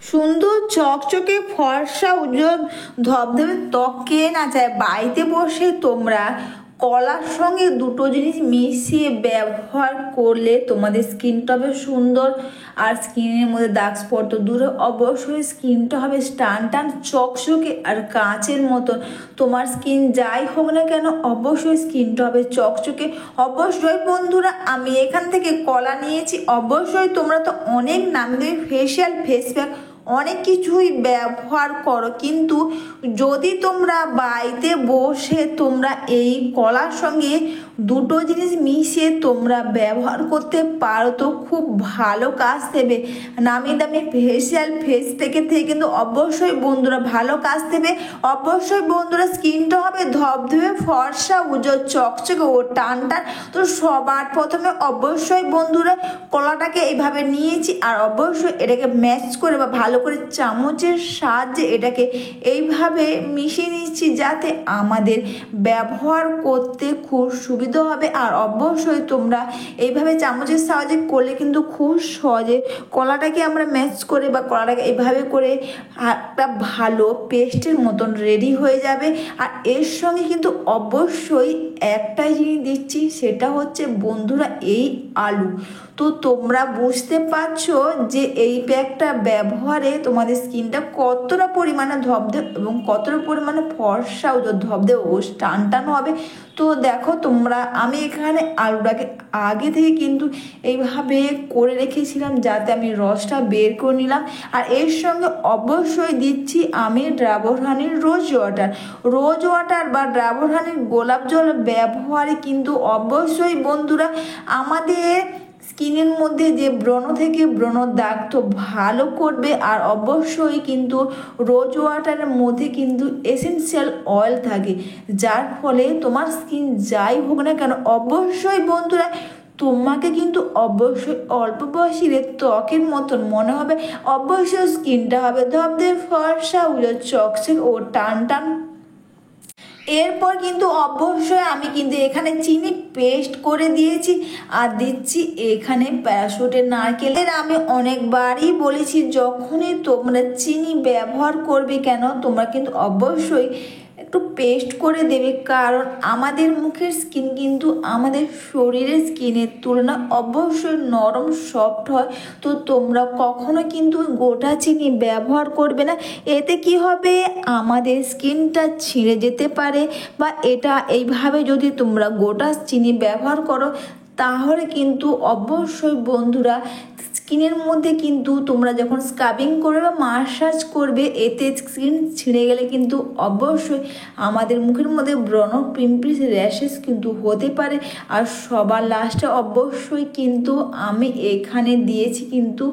সুন্দর চকচকে ফর্সা উজ্জ্বল ধবধবে ত্বক কে না চায়। বাড়িতে বসে তোমরা কলার সঙ্গে দুটো জিনিস মিশিয়ে ব্যবহার করলে তোমাদের স্কিনটা হবে সুন্দর, আর স্কিনের মধ্যে দাগ স্পট তো দূরে, অবশ্যই স্কিনটা হবে টান টান চকচকে আর কাঁচের মতন। তোমার স্কিন যাই হোক না কেন অবশ্যই স্কিনটা হবে চকচকে। অবশ্যই বন্ধুরা আমি এখান থেকে কলা নিয়েছি। অবশ্যই তোমরা তো অনেক নামি ফেসিয়াল ফেস প্যাক অনেক কিছুই ব্যবহার করো, কিন্তু যদি তোমরা বাড়িতে বসে তোমরা এই কলার সঙ্গে দুটো জিনিস মিশিয়ে তোমরা ব্যবহার করতে পারো তো খুব ভালো কাজ দেবে। নামি দামি ফেসিয়াল ফেস প্যাকের থেকে কিন্তু অবশ্যই বন্ধুরা ভালো কাজ দেবে। অবশ্যই বন্ধুরা স্কিনটা হবে ধবধবে ফর্সা উজ্জ্বল চকচকে ও টান টান। তো সবার প্রথমে অবশ্যই বন্ধুরা কলাটাকে এইভাবে নিয়েছি, আর অবশ্যই এটাকে ম্যাচ করে বা ভালো করে চামচের সাহায্যে এটাকে এইভাবে মিশিয়ে নিচ্ছি, যাতে আমাদের ব্যবহার করতে খুব সুবিধা হবে। আর অবশ্যই তোমরা এইভাবে চামচের সাহায্যে করলে কিন্তু খুব সহজে কলাটাকে আমরা ম্যাচ করে বা কলাটাকে এইভাবে করে একটা ভালো পেস্টের মতন রেডি হয়ে যাবে। আর এর সঙ্গে কিন্তু অবশ্যই একটাই জিনিস দিচ্ছি, সেটা হচ্ছে বন্ধুরা এই আলু। তো তোমরা বুঝতে পারছো যে এই প্যাকটা ব্যবহারে তোমাদের স্কিনটা কতটা পরিমাণে ধবধবে এবং কতটা পরিমাণে ফর্সা ও ধবধবে ও টান টান হবে। তো দেখো তোমরা আমি এখানে আলুটাকে আগে থেকে কিন্তু এইভাবে করে রেখেছিলাম, যাতে আমি রসটা বের করে নিলাম। আর এর সঙ্গে অবশ্যই দিচ্ছি আমি ডাবর হানির রোজ ওয়াটার বা ডাবর হানির গোলাপ জল ব্যবহারে কিন্তু অবশ্যই বন্ধুরা আমাদের স্কিনের মধ্যে যে ব্রণ থেকে ব্রণ দাগ তো ভালো করবে। আর অবশ্যই কিন্তু রোজ ওয়াটারের মধ্যে কিন্তু এসেনশিয়াল অয়েল থাকে, যার ফলে তোমার স্কিন যাই হোক না কেন অবশ্যই বন্ধুরা তোমাকে কিন্তু অবশ্যই অল্প বয়সীদের ত্বকের মতন মনে হবে। অবশ্যই স্কিনটা হবে ধবধবে ফর্সা উজ্জ্বল চকচকে ও টান টান। এরপর কিন্তু অবশ্যই আমি কিন্তু এখানে চিনি পেস্ট করে দিয়েছি, আর দিচ্ছি এখানে প্যারাশুটের নারকেলের। আমি অনেকবারই বলেছি যখনই তোমরা চিনি ব্যবহার করবে কেন তোমরা কিন্তু অবশ্যই একটু পেস্ট করে দেবে, কারণ আমাদের মুখের স্কিন কিন্তু আমাদের শরীরের স্কিনের তুলনায় অবশ্যই নরম সফট হয়। তো তোমরা কখনো কিন্তু গোটা চিনি ব্যবহার করবে না, এতে কি হবে আমাদের স্কিনটা ছিঁড়ে যেতে পারে। বা এটা এইভাবে যদি তোমরা গোটা চিনি ব্যবহার করো তাহলে কিন্তু অবশ্যই বন্ধুরা স্কিনের মধ্যে কিন্তু তোমরা যখন স্ক্রাবিং করবে বা মাসাজ করবে এতে স্কিন ছিঁড়ে গেলে কিন্তু অবশ্যই আমাদের মুখের মধ্যে ব্রণ পিম্পলস র্যাশেস কিন্তু হতে পারে। আর সবার লাস্টে অবশ্যই কিন্তু আমি এখানে দিয়েছি কিন্তু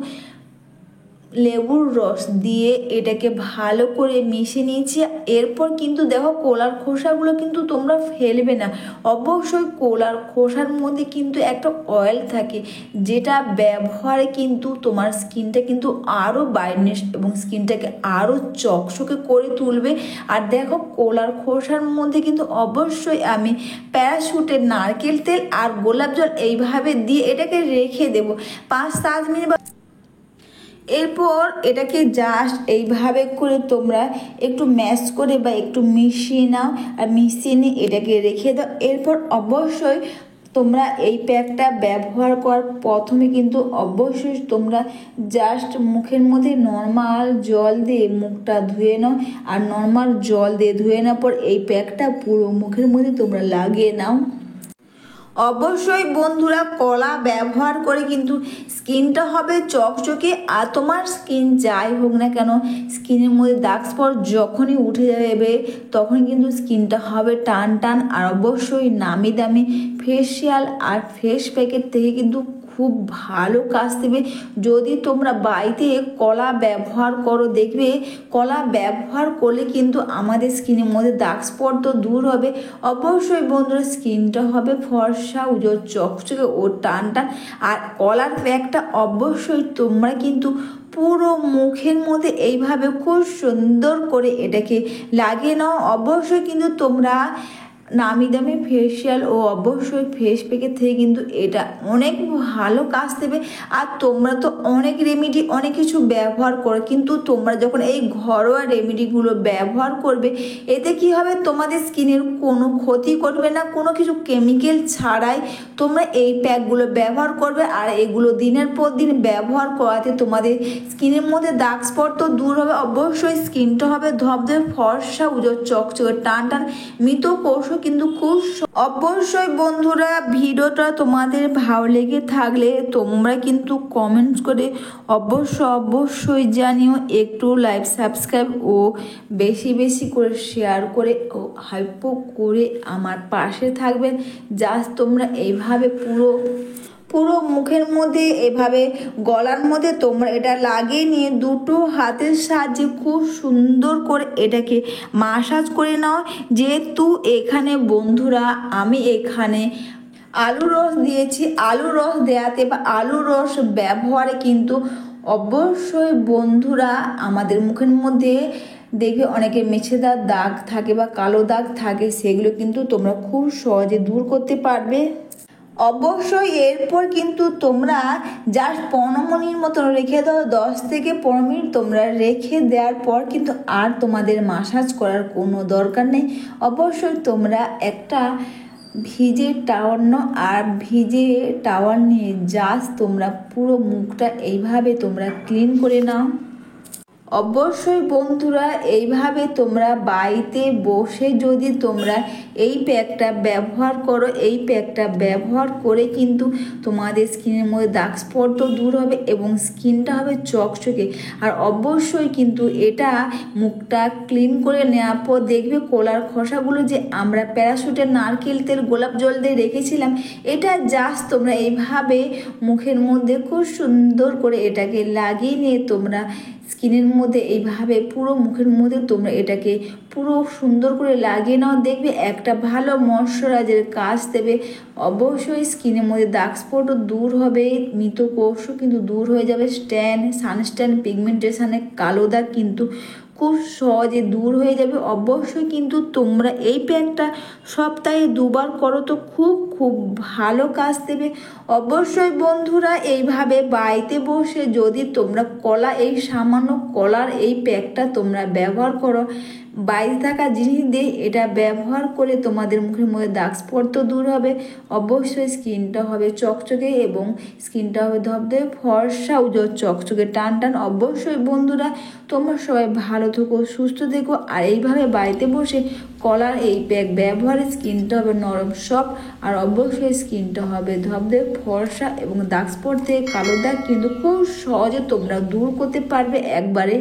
লেবুর রস দিয়ে এটাকে ভালো করে মিশিয়ে নিয়েছি। এরপর কিন্তু দেখো কলার খোসাগুলো কিন্তু তোমরা ফেলবে না। অবশ্যই কলার খোসার মধ্যে কিন্তু একটা অয়েল থাকে, যেটা ব্যবহারে কিন্তু তোমার স্কিনটা কিন্তু আরও ব্রাইটনেস এবং স্কিনটাকে আরও চকচকে করে তুলবে। আর দেখো কলার খোসার মধ্যে কিন্তু অবশ্যই আমি প্যারাশুটের নারকেল তেল আর গোলাপ জল এইভাবে দিয়ে এটাকে রেখে দেবো 5-7 মিনিট। এরপর এটাকে জাস্ট এইভাবে করে তোমরা একটু ম্যাশ করে বা একটু মিশিয়ে নাও, আর মিশিয়ে নিয়ে এটাকে রেখে দাও। এরপর অবশ্যই তোমরা এই প্যাকটা ব্যবহার করার প্রথমে কিন্তু অবশ্যই তোমরা জাস্ট মুখের মধ্যে নর্মাল জল দিয়ে মুখটা ধুয়ে নাও, আর নর্মাল জল দিয়ে ধুয়ে নেওয়ার পর এই প্যাকটা পুরো মুখের মধ্যে তোমরা লাগিয়ে নাও। অবশ্যই বন্ধুরা কলা ব্যবহার করে কিন্তু স্কিনটা হবে চকচকে। আর তোমার স্কিন যাই হোক না কেন স্কিনের মধ্যে দাগ স্পট যখনই উঠে যাবে তখন কিন্তু স্কিনটা হবে টান টান। আর অবশ্যই নামি দামি ফেসিয়াল আর ফেস প্যাকের থেকে কিন্তু খুব ভালো কাজ দেবে যদি তোমরা বাড়িতে কলা ব্যবহার করো। দেখবে কলা ব্যবহার করলে কিন্তু আমাদের স্কিনের মধ্যে দাগ স্পট তো দূর হবে। অবশ্যই বন্ধুরা স্কিনটা হবে ফর্সা উজ্জ্বল চকচকে ও টান টান। আর কলার প্যাকটা অবশ্যই তোমরা কিন্তু পুরো মুখের মধ্যে এইভাবে খুব সুন্দর করে এটাকে লাগিয়ে নাও। অবশ্যই কিন্তু তোমরা নামি দামি ফেসিয়াল ও অবশ্যই ফেস প্যাকের থেকে কিন্তু এটা অনেক ভালো কাজ দেবে। আর তোমরা তো অনেক রেমেডি অনেক কিছু ব্যবহার করো, কিন্তু তোমরা যখন এই ঘরোয়া রেমেডিগুলো ব্যবহার করবে এতে কি হবে, তোমাদের স্কিনের কোনো ক্ষতি করবে না, কোনো কিছু কেমিক্যাল ছাড়াই তোমরা এই প্যাকগুলো ব্যবহার করবে। আর এগুলো দিনের পর দিন ব্যবহার করাতে তোমাদের স্কিনের মধ্যে দাগ স্পট তো দূর হবে, অবশ্যই স্কিনটা হবে ধবধবে ফর্সা উজ্জ্বল চকচকে টান টান মৃত কোষ কিন্তু খুব। অবশ্যই বন্ধুরা ভিডিওটা তোমাদের ভালো লেগে থাকলে তোমরা কিন্তু কমেন্টস করে অবশ্যই জানিও, একটু লাইক সাবস্ক্রাইব ও বেশি বেশি করে শেয়ার করে ও হাইপ করে আমার পাশে থাকবেন। জাস্ট তোমরা এইভাবে পুরো মুখের মধ্যে এভাবে গলার মধ্যে তোমরা এটা লাগিয়ে নিয়ে দুটো হাতের সাহায্যে খুব সুন্দর করে এটাকে মাসাজ করে নাও। যেহেতু এখানে বন্ধুরা আমি এখানে আলুর রস দিয়েছি, আলুর রস দেওয়াতে বা আলুর রস ব্যবহারে কিন্তু অবশ্যই বন্ধুরা আমাদের মুখের মধ্যে দেখবে অনেকের মেছেদার দাগ থাকে বা কালো দাগ থাকে, সেগুলো কিন্তু তোমরা খুব সহজে দূর করতে পারবে। অবশ্যই এরপর কিন্তু তোমরা জাস্ট 15 মিনিট মতন রেখে দাও, 10 থেকে 15 মিনিট তোমরা রেখে দেওয়ার পর কিন্তু আর তোমাদের মাসাজ করার কোনো দরকার নেই। অবশ্যই তোমরা একটা ভিজে টাওয়াল নাও, আর ভিজে টাওয়াল নিয়ে জাস্ট তোমরা পুরো মুখটা এইভাবে তোমরা ক্লিন করে নাও। অবশ্যই বন্ধুরা এইভাবে তোমরা বাড়িতে বসে যদি তোমরা এই প্যাকটা ব্যবহার করো, এই প্যাকটা ব্যবহার করে কিন্তু তোমাদের স্কিনের মধ্যে দাগ স্পট তো দূর হবে এবং স্কিনটা হবে চকচকে। আর অবশ্যই কিন্তু এটা মুখটা ক্লিন করে নেওয়ার পর দেখবে কোলার খোসাগুলো যে আমরা প্যারাশুটের নারকেল তেল গোলাপ জল দিয়ে রেখেছিলাম, এটা জাস্ট তোমরা এইভাবে মুখের মধ্যে খুব সুন্দর করে এটাকে লাগিয়ে নিয়ে তোমরা স্কিনের মধ্যে এইভাবে পুরো মুখের মধ্যে তোমরা এটাকে পুরো সুন্দর করে লাগিয়ে নাও, দেখবে একটা ভালো ময়শ্চারাইজারের কাজ দেবে। অবশ্যই স্কিনের মধ্যে দাগ স্পটও দূর হবে, মৃত কোষও কিন্তু দূর হয়ে যাবে, সানস্ট্যান পিগমেন্টেশনের কালো দাগ কিন্তু খুব সহজে দূর হয়ে যাবে। অবশ্যই কিন্তু তোমরা এই প্যাকটা সপ্তাহে 2 বার করো তো খুব ভালো কাজ দেবে। অবশ্যই বন্ধুরা এইভাবে বাড়িতে বসে যদি তোমরা এই সামান্য কলার এই প্যাকটা তোমরা ব্যবহার করো, বাইরে থাকা জিনিস দিয়ে এটা ব্যবহার করে তোমাদের মুখের মধ্যে দাগ স্পট তো দূর হবে, অবশ্যই স্কিনটা হবে চকচকে এবং স্কিনটা হবে ধবধবে ফর্সা উজ্জ্বল চকচকে টান টান। অবশ্যই বন্ধুরা তোমরা সবাই ভালো থেকো, সুস্থ থেকো। আর এইভাবে বাড়িতে বসে কলার এই প্যাক ব্যবহারে স্কিনটা হবে নরম সফট, আর অবশ্যই স্কিনটা হবে ধবধবে ফর্সা এবং দাগ স্পট থেকে কালো দাগ কিন্তু খুব সহজে তোমরা দূর করতে পারবে একবারে।